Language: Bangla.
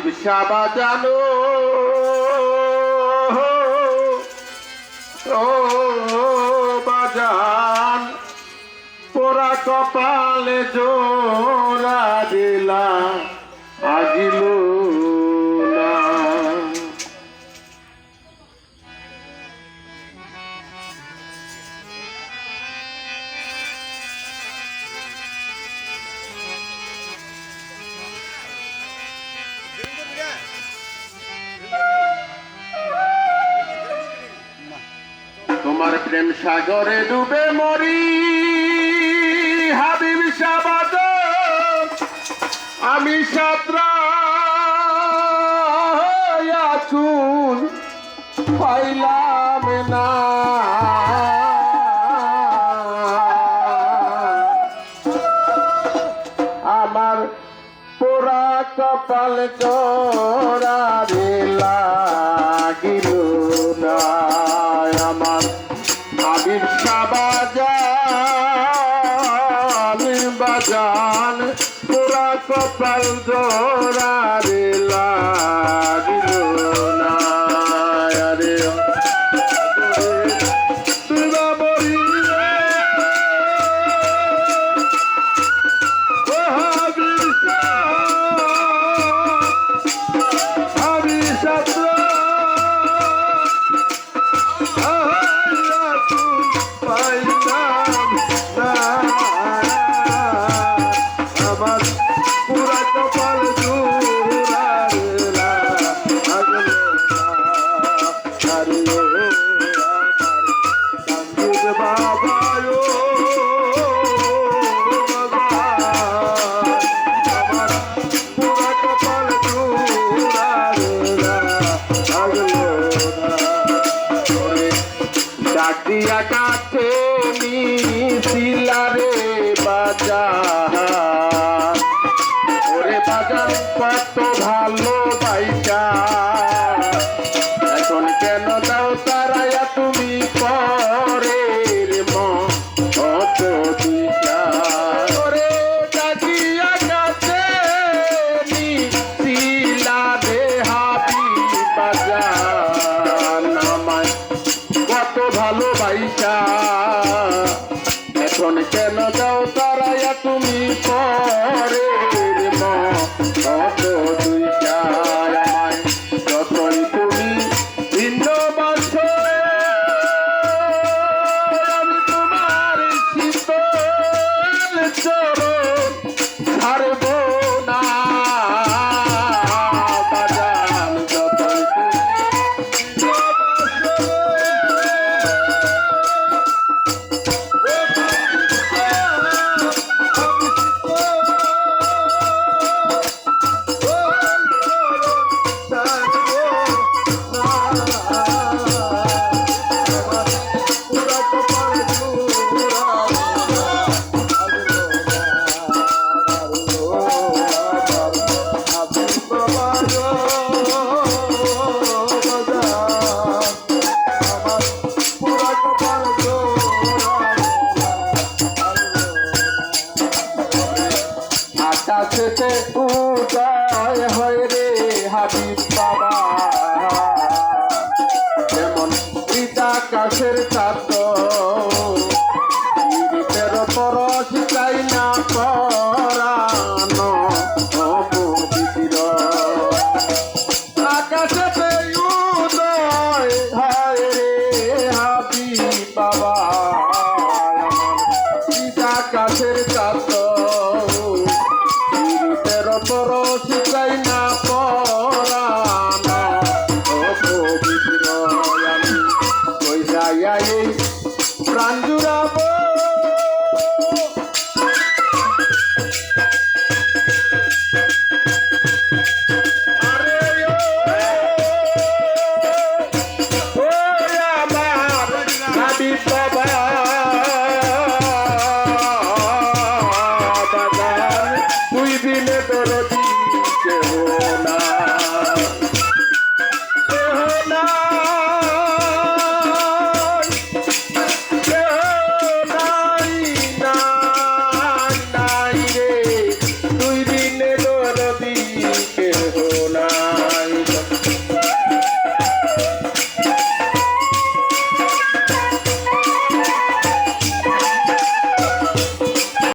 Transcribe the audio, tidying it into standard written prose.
হাবিব শাহবাজানো ও বাজান পোড়া কপালে জোড়া দিলা আগিল না। তোমার প্রেম সাগরে ডুবে মরি হাবিব শাহবাজান আমি সাতরা চুল পাইলাম না। আমার পোড়া কপাল চোরা রে লাগিল না। আমার হাবিব শাহবাজান বাজান পোড়া কপাল জোড়া রে লাগিল না। আরে ডাকিয়া কাছে মিছিলারে বাজার ওরে বাজার কত ভালো বাইটা এখন কেন দাও তারাইয়া তুমি পরের মত দিশা। ওরে ডাকিয়া কাছে মিছিলারে হাবিব বাজার নামায় কত ভালোবাসা এখন কেন যাও তারাইয়া তুমি পরের মত দুইটা। আমায় যতই তুমি ভিন্নবাসো আমি তোমার শীতল চরণ ছাড়ব না। বাজান যতই আকাশেতে উদয় হয় রে হাবিব বাবা যেমন আকাশের চাঁদ পরশ চাই না পরানো পবিত্র। আকাশেতে উদয় হয় রে হাবিব বাবা আকাশের চাঁদ পরশ